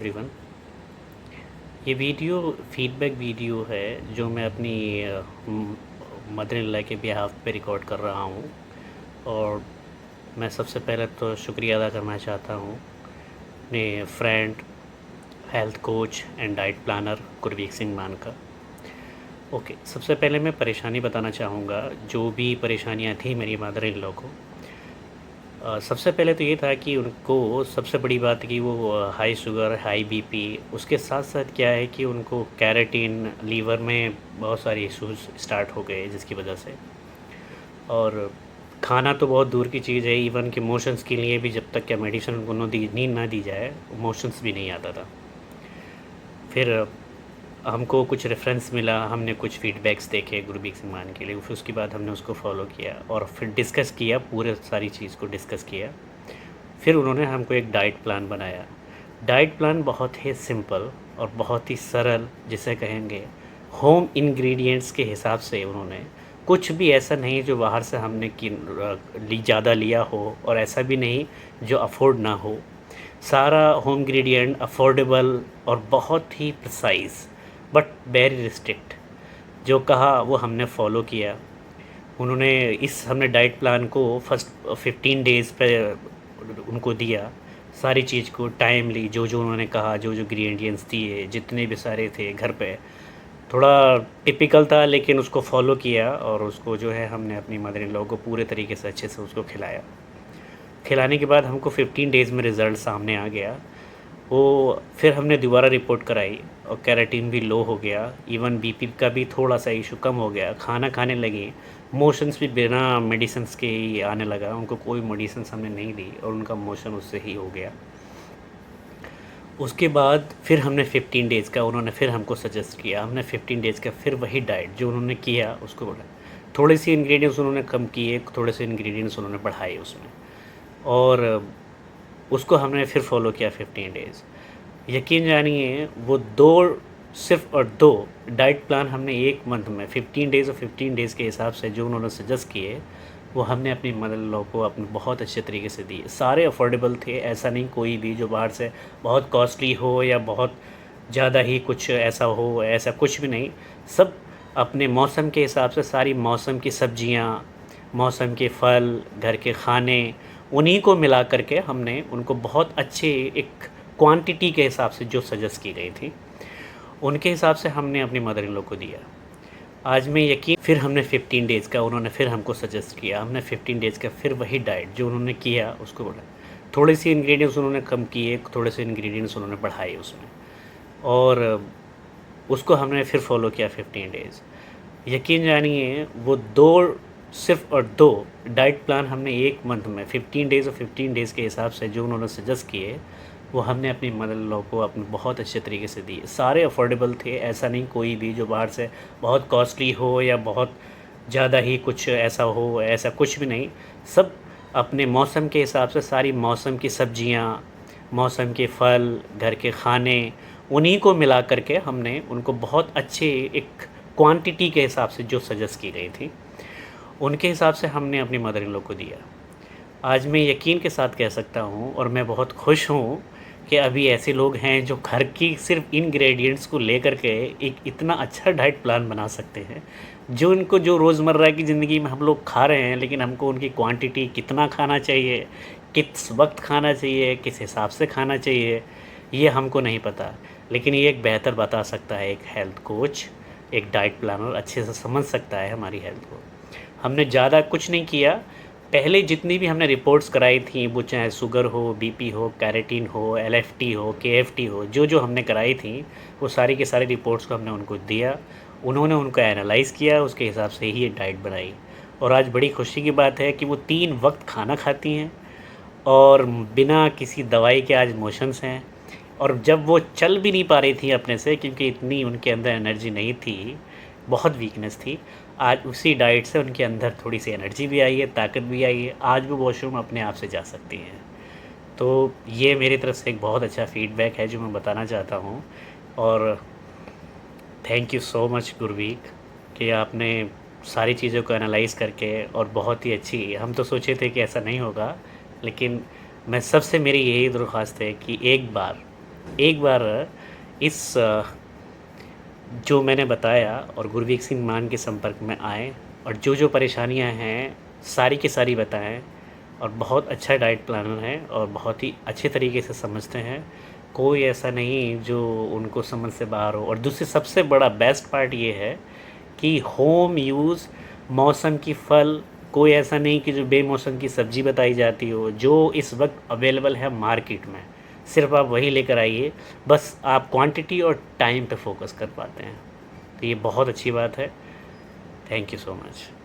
Everyone, ये video feedback video है जो मैं अपनी मदर इन लॉ के बिहाफ पे रिकॉर्ड कर रहा हूँ। और मैं सबसे पहले तो शुक्रिया अदा करना चाहता हूँ अपने friend, health coach and diet planner Gurveek Singh Mann का। ओके, सबसे पहले मैं परेशानी बताना चाहूँगा, जो भी परेशानियाँ थी मेरी मदर इन लॉ को। सबसे पहले तो ये था कि उनको सबसे बड़ी बात कि वो हाई शुगर, हाई बीपी, उसके साथ-साथ क्या है कि उनको केराटिन, लीवर में बहुत सारे इश्यूज़ स्टार्ट हो गए जिसकी वजह से। और खाना तो बहुत दूर की चीज़ है, इवन कि मोशंस के लिए भी जब तक क्या मेडिसिन उनको नींद ना दी जाए, मोशंस भी नहीं आता था। फिर हमको कुछ रेफ़रेंस मिला, हमने कुछ फ़ीडबैक्स देखे गुरबीक सिंह मान के लिए, फिर उसके बाद हमने उसको फ़ॉलो किया और फिर डिस्कस किया, पूरे सारी चीज़ को डिस्कस किया। फिर उन्होंने हमको एक डाइट प्लान बनाया। डाइट प्लान बहुत ही सिंपल और बहुत ही सरल, जिसे कहेंगे होम इंग्रेडिएंट्स के हिसाब से उन्होंने, कुछ भी ऐसा नहीं जो बाहर से हमने ज़्यादा लिया हो और ऐसा भी नहीं जो अफोर्ड ना हो। सारा होम इंग्रेडिएंट अफोर्डेबल और बहुत ही प्रिसाइज़ बट वेरी रिस्ट्रिक्ट। जो कहा वो हमने फ़ॉलो किया। उन्होंने हमने डाइट प्लान को फर्स्ट 15 डेज़ पे उनको दिया, सारी चीज़ को टाइमली, जो उन्होंने कहा, जो इंग्रेडिएंट्स दिए, जितने भी सारे थे घर पे। थोड़ा टिपिकल था लेकिन उसको फ़ॉलो किया और उसको जो है हमने अपनी मदर इन लॉ को पूरे तरीके से अच्छे से उसको खिलाया। खिलाने के बाद हमको 15 डेज़ में रिज़ल्ट सामने आ गया। वो फिर हमने दोबारा रिपोर्ट कराई और केराटिन भी लो हो गया, इवन बीपी का भी थोड़ा-सा इश्यू कम हो गया, खाना खाने लगे, मोशंस भी बिना मेडिसिन्स के ही आने लगा, उनको कोई मेडिसिन्स हमने नहीं दी और उनका मोशन उससे ही हो गया। उसके बाद फिर हमने 15 डेज़ का उन्होंने फिर हमको सजेस्ट किया, हमने 15 डेज़ का फिर वही डाइट जो उन्होंने किया उसको बोला। थोड़ी-सी इंग्रीडिएंट्स उन्होंने कम किए, थोड़े से इंग्रीडिएंट्स उन्होंने बढ़ाए उसमें और उसको हमने फिर फ़ॉलो किया 15 डेज़। यकीन जानिए वो 2 सिर्फ़ और 2 डाइट प्लान हमने 1 मंथ में 15 डेज़ और 15 डेज़ के हिसाब से जो उन्होंने सजेस्ट किए, वो हमने अपनी मदर इन लॉ को अपने बहुत अच्छे तरीके से दिए। सारे अफ़ोर्डेबल थे, ऐसा नहीं कोई भी जो बाहर से बहुत कॉस्टली हो या बहुत ज़्यादा ही कुछ ऐसा हो, ऐसा कुछ भी नहीं। सब अपने मौसम के हिसाब से, सारी मौसम की सब्जियाँ, मौसम के फल, घर के खाने, उन्हीं को मिला कर के हमने उनको बहुत अच्छे एक क्वांटिटी के हिसाब से जो सजेस्ट की गई थी, उनके हिसाब से हमने अपनी मदर इन लॉ को दिया। आज मैं यकीन फिर हमने 15 डेज़ का उन्होंने फिर हमको सजेस्ट किया, हमने 15 डेज़ का फिर वही डाइट जो उन्होंने किया उसको बोला। थोड़ी-सी इंग्रीडिएंट्स उन्होंने कम किए, थोड़े से इंग्रीडिएंट्स उन्होंने बढ़ाए उसमें और उसको हमने फिर फ़ॉलो किया 15 डेज़। यकीन जानिए वो 2 सिर्फ़ और 2 डाइट प्लान हमने 1 मंथ में 15 डेज़ और 15 डेज़ के हिसाब से जो उन्होंने सजेस्ट किए, वो हमने अपनी मदर इन लॉ को अपने बहुत अच्छे तरीके से दिए। सारे अफ़ोर्डेबल थे, ऐसा नहीं कोई भी जो बाहर से बहुत कॉस्टली हो या बहुत ज़्यादा ही कुछ ऐसा हो, ऐसा कुछ भी नहीं। सब अपने मौसम के हिसाब से, सारी मौसम की सब्जियाँ, मौसम के फल, घर के खाने, उन्हीं को मिला कर के हमने उनको बहुत अच्छे एक क्वांटिटी के हिसाब से जो सजेस्ट की गई थी, उनके हिसाब से हमने अपनी मदर इन लॉ को दिया। आज मैं यकीन के साथ कह सकता हूँ और मैं बहुत खुश हूँ कि अभी ऐसे लोग हैं जो घर की सिर्फ़ इंग्रेडिएंट्स को लेकर के एक इतना अच्छा डाइट प्लान बना सकते हैं, जो उनको जो रोज़मर्रा की ज़िंदगी में हम लोग खा रहे हैं, लेकिन हमको उनकी क्वांटिटी कितना खाना चाहिए, किस वक़्त खाना चाहिए, किस हिसाब से खाना चाहिए, ये हमको नहीं पता। लेकिन ये एक बेहतर बता सकता है एक हेल्थ कोच, एक डाइट प्लानर अच्छे से समझ सकता है हमारी हेल्थ को। हमने ज़्यादा कुछ नहीं किया, पहले जितनी भी हमने रिपोर्ट्स कराई थी, वो चाहे शुगर हो, बीपी हो, केराटिन हो, एलएफटी हो, केएफटी हो, जो हमने कराई थी, वो सारी की सारी रिपोर्ट्स को हमने उनको दिया। उन्होंने उनको एनालाइज़ किया, उसके हिसाब से ही ये डाइट बनाई और आज बड़ी खुशी की बात है कि वो 3 वक़्त खाना खाती हैं और बिना किसी दवाई के आज मोशंस हैं। और जब वो चल भी नहीं पा रही थी अपने से, क्योंकि इतनी उनके अंदर एनर्जी नहीं थी, बहुत वीकनेस थी, आज उसी डाइट से उनके अंदर थोड़ी-सी एनर्जी भी आई है, ताकत भी आई है, आज वो वॉशरूम अपने आप से जा सकती हैं। तो ये मेरी तरफ से एक बहुत अच्छा फ़ीडबैक है जो मैं बताना चाहता हूँ और थैंक यू सो मच गुरवीक कि आपने सारी चीज़ों को एनालाइज़ करके और बहुत ही अच्छी, हम तो सोचे थे कि ऐसा नहीं होगा, लेकिन मैं सबसे मेरी यही दरख्वास्त है कि एक बार एक बार इस जो मैंने बताया और गुरवीर सिंह मान के संपर्क में आए और जो परेशानियां हैं सारी की सारी बताएं, और बहुत अच्छा डाइट प्लानर है और बहुत ही अच्छे तरीके से समझते हैं। कोई ऐसा नहीं जो उनको समझ से बाहर हो। और दूसरी सबसे बड़ा बेस्ट पार्ट ये है कि होम यूज़ मौसम की फल, कोई ऐसा नहीं कि जो बेमौसम की सब्ज़ी बताई जाती हो, जो इस वक्त अवेलेबल है मार्केट में, सिर्फ आप वही लेकर आइए। बस आप क्वांटिटी और टाइम पे फोकस कर पाते हैं, तो ये बहुत अच्छी बात है। Thank you so much.